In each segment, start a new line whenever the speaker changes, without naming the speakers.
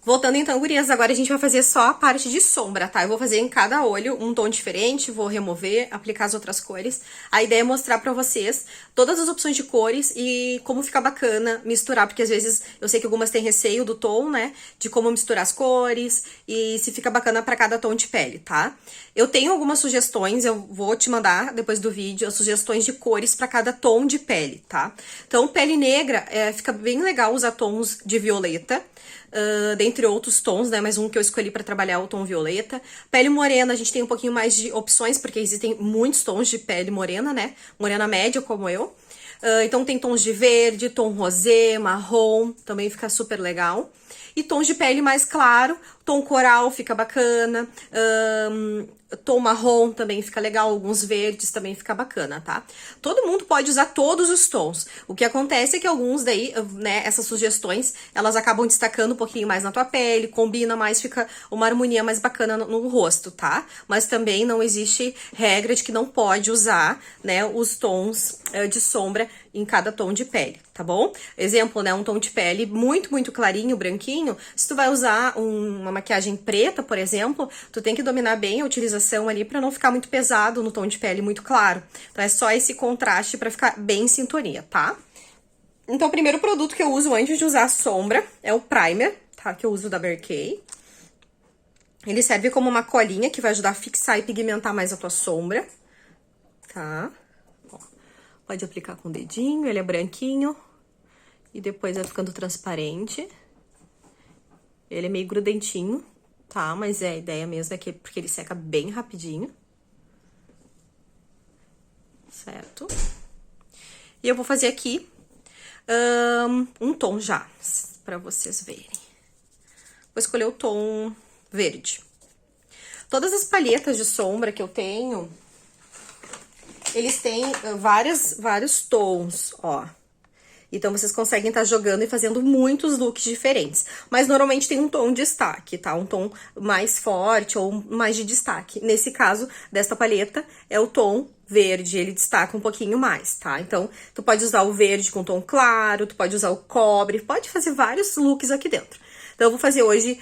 Voltando então, gurias, agora a gente vai fazer só a parte de sombra, tá? Eu vou fazer em cada olho um tom diferente, vou remover, aplicar as outras cores. A ideia é mostrar pra vocês todas as opções de cores e como fica bacana misturar, porque às vezes eu sei que algumas têm receio do tom, né? De como misturar as cores e se fica bacana pra cada tom de pele, tá? Eu tenho algumas sugestões, eu vou te mandar depois do vídeo as sugestões de cores pra cada tom de pele, tá? Então, pele negra, fica bem legal usar tons de violeta. Dentre outros tons, né? Mas um que eu escolhi pra trabalhar é o tom violeta. Pele morena, a gente tem um pouquinho mais de opções, porque existem muitos tons de pele morena, né? Morena média, como eu. Então tem tons de verde, tom rosé, marrom, também fica super legal. E tons de pele mais claro, tom coral fica bacana, tom marrom também fica legal, alguns verdes também fica bacana, tá? Todo mundo pode usar todos os tons. O que acontece é que alguns daí, né, essas sugestões, elas acabam destacando um pouquinho mais na tua pele, combina mais, fica uma harmonia mais bacana no rosto, tá? Mas também não existe regra de que não pode usar, né, os tons de sombra em cada tom de pele, tá bom? Exemplo, né, um tom de pele muito, muito clarinho, branquinho, se tu vai usar uma maquiagem preta, por exemplo, tu tem que dominar bem a utilização ali pra não ficar muito pesado no tom de pele muito claro. Então é só esse contraste pra ficar bem em sintonia, tá? Então o primeiro produto que eu uso antes de usar a sombra é o primer, tá? Que eu uso da Mary Kay. Ele serve como uma colinha que vai ajudar a fixar e pigmentar mais a tua sombra, tá? Pode aplicar com o dedinho, ele é branquinho e depois vai ficando transparente. Ele é meio grudentinho, tá? Mas a ideia mesmo é que porque ele seca bem rapidinho. Certo? E eu vou fazer aqui um tom já, pra vocês verem. Vou escolher o tom verde. Todas as palhetas de sombra que eu tenho, eles têm vários tons, ó. Então, vocês conseguem estar jogando e fazendo muitos looks diferentes. Mas, normalmente, tem um tom de destaque, tá? Um tom mais forte ou mais de destaque. Nesse caso, desta palheta, é o tom verde. Ele destaca um pouquinho mais, tá? Então, tu pode usar o verde com tom claro, tu pode usar o cobre, pode fazer vários looks aqui dentro. Então, eu vou fazer hoje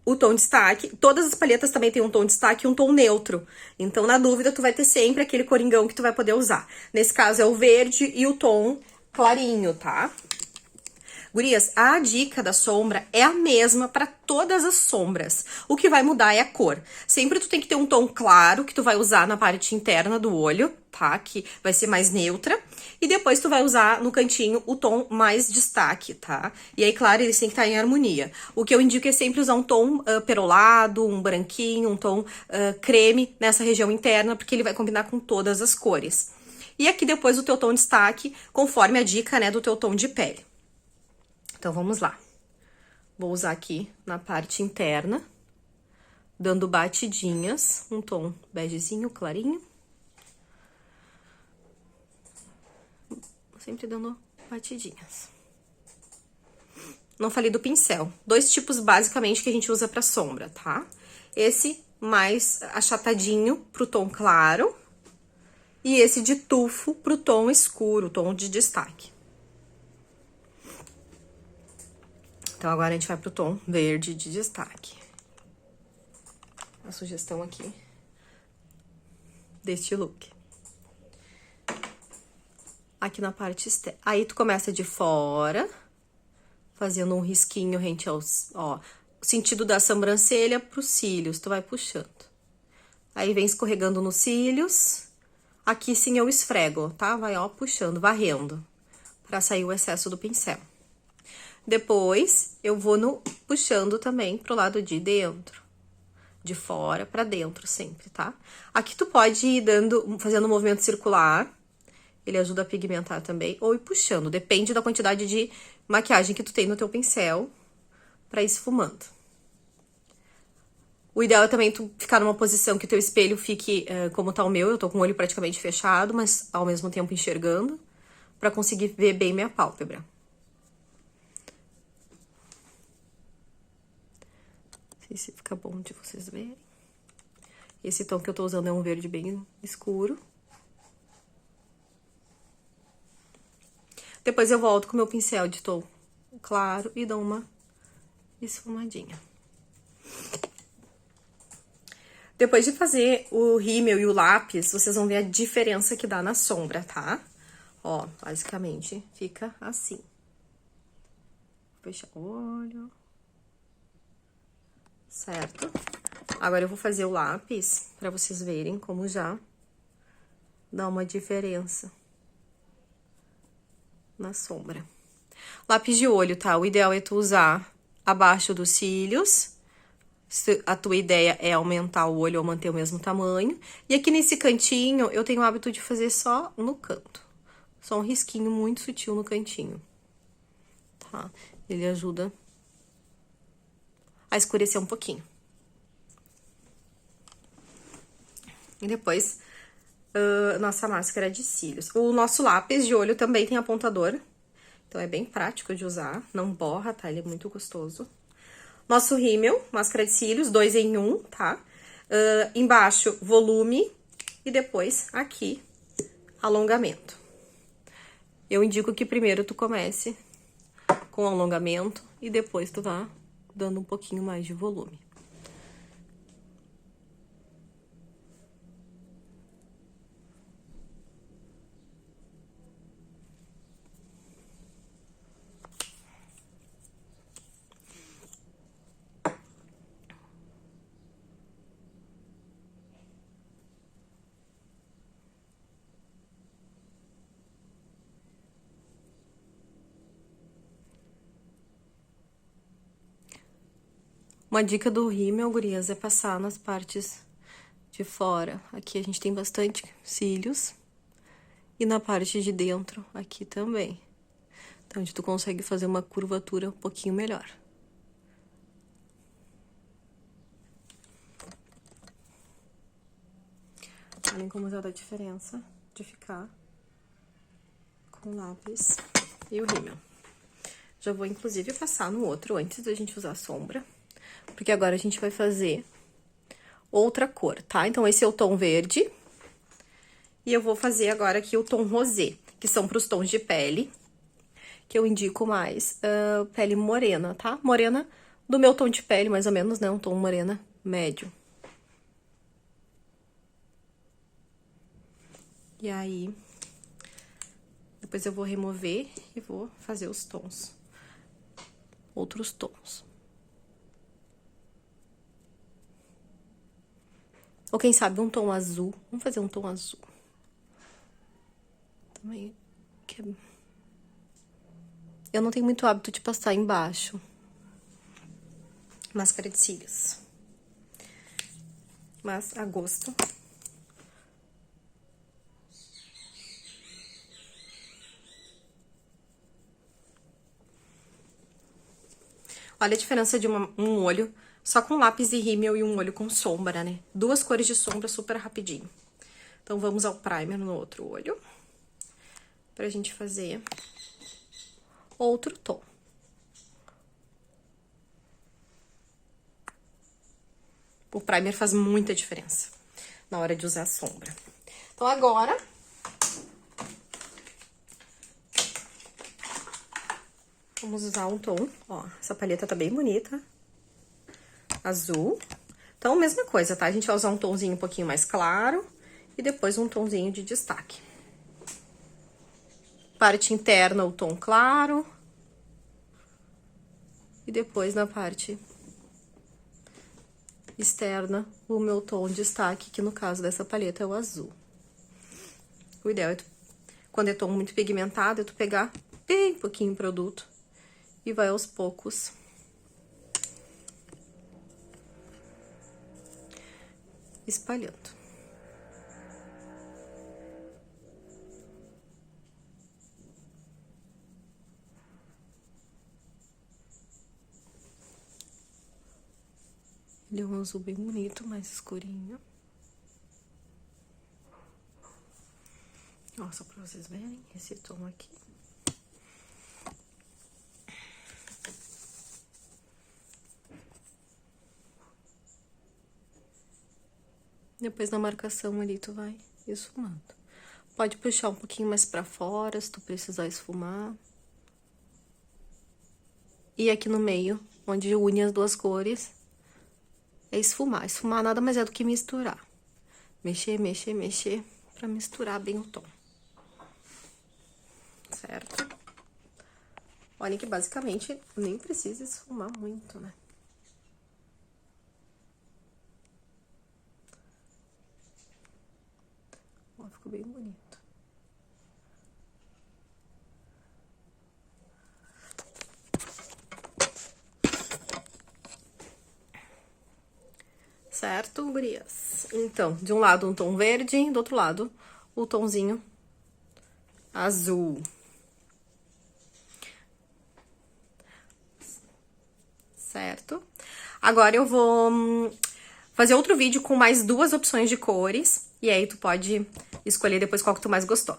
o tom destaque. Todas as palhetas também tem um tom destaque e um tom neutro. Então, na dúvida, tu vai ter sempre aquele coringão que tu vai poder usar. Nesse caso, é o verde e o tom clarinho, tá? Gurias, a dica da sombra é a mesma para todas as sombras. O que vai mudar é a cor. Sempre tu tem que ter um tom claro que tu vai usar na parte interna do olho, tá? Que vai ser mais neutra. E depois tu vai usar no cantinho o tom mais destaque, tá? E aí, claro, eles têm que estar em harmonia. O que eu indico é sempre usar um tom perolado, um branquinho, um tom creme nessa região interna, porque ele vai combinar com todas as cores. E aqui depois o teu tom de destaque, conforme a dica, né, do teu tom de pele. Então, vamos lá. Vou usar aqui na parte interna, dando batidinhas, um tom begezinho, clarinho. Sempre dando batidinhas. Não falei do pincel. Dois tipos, basicamente, que a gente usa pra sombra, tá? Esse mais achatadinho pro tom claro. E esse de tufo pro tom escuro, tom de destaque. Então, agora a gente vai pro tom verde de destaque. A sugestão aqui deste look. Aqui na parte externa. Aí, tu começa de fora, fazendo um risquinho rente aos, ó, o sentido da sobrancelha pros cílios, tu vai puxando. Aí, vem escorregando nos cílios. Aqui sim eu esfrego, tá? Vai, ó, puxando, varrendo, pra sair o excesso do pincel. Depois, eu vou puxando também pro lado de dentro. De fora pra dentro sempre, tá? Aqui tu pode ir fazendo um movimento circular. Ele ajuda a pigmentar também. Ou ir puxando, depende da quantidade de maquiagem que tu tem no teu pincel pra ir esfumando. O ideal é também tu ficar numa posição que o teu espelho fique como tá o meu. Eu tô com o olho praticamente fechado, mas ao mesmo tempo enxergando, pra conseguir ver bem minha pálpebra. Não sei se fica bom de vocês verem. Esse tom que eu tô usando é um verde bem escuro. Depois eu volto com o meu pincel de tom claro e dou uma esfumadinha. Depois de fazer o rímel e o lápis, vocês vão ver a diferença que dá na sombra, tá? Ó, basicamente fica assim. Fecha o olho. Certo? Agora eu vou fazer o lápis pra vocês verem como já dá uma diferença na sombra. Lápis de olho, tá? O ideal é tu usar abaixo dos cílios. Se a tua ideia é aumentar o olho ou manter o mesmo tamanho. E aqui nesse cantinho, eu tenho o hábito de fazer só no canto. Só um risquinho muito sutil no cantinho. Tá? Ele ajuda a escurecer um pouquinho. E depois, nossa máscara de cílios. O nosso lápis de olho também tem apontador. Então, é bem prático de usar. Não borra, tá? Ele é muito gostoso. Nosso rímel, máscara de cílios, 2 em 1, tá? Embaixo, volume. E depois, aqui, alongamento. Eu indico que primeiro tu comece com alongamento. E depois tu vá dando um pouquinho mais de volume. Uma dica do rímel, gurias, é passar nas partes de fora. Aqui a gente tem bastante cílios. E na parte de dentro, aqui também. Então, onde tu consegue fazer uma curvatura um pouquinho melhor. Olhem como já dá a diferença de ficar com o lápis e o rímel. Já vou, inclusive, passar no outro antes da gente usar a sombra. Porque agora a gente vai fazer outra cor, tá? Então, esse é o tom verde. E eu vou fazer agora aqui o tom rosé, que são pros tons de pele, que eu indico mais pele morena, tá? Morena do meu tom de pele, mais ou menos, né? Um tom morena médio. E aí, depois eu vou remover e vou fazer os tons. Outros tons. Ou quem sabe um tom azul. Vamos fazer um tom azul. Também. Eu não tenho muito hábito de passar embaixo. Máscara de cílios. Mas a gosto. Olha a diferença de um olho só com lápis e rímel e um olho com sombra, né? 2 cores de sombra super rapidinho. Então, vamos ao primer no outro olho. Pra gente fazer outro tom. O primer faz muita diferença na hora de usar a sombra. Então, agora... vamos usar um tom, ó, essa paleta tá bem bonita. Azul. Então, mesma coisa, tá? A gente vai usar um tomzinho um pouquinho mais claro e depois um tomzinho de destaque. Parte interna, o tom claro. E depois, na parte externa, o meu tom de destaque, que no caso dessa paleta é o azul. O ideal é, quando é tom muito pigmentado, é tu pegar bem pouquinho produto e vai aos poucos espalhando. Ele é um azul bem bonito, mais escurinho. Ó, só pra vocês verem esse tom aqui. Depois na marcação ali tu vai esfumando. Pode puxar um pouquinho mais pra fora, se tu precisar esfumar. E aqui no meio, onde une as duas cores, é esfumar. Esfumar nada mais é do que misturar. Mexer, mexer, mexer, pra misturar bem o tom. Certo? Olhem que basicamente nem precisa esfumar muito, né? Ó, ficou bem bonito. Certo, gurias? Então, de um lado um tom verde, do outro lado o tomzinho azul. Certo? Agora eu vou fazer outro vídeo com mais duas opções de cores. E aí tu pode escolher depois qual que tu mais gostou.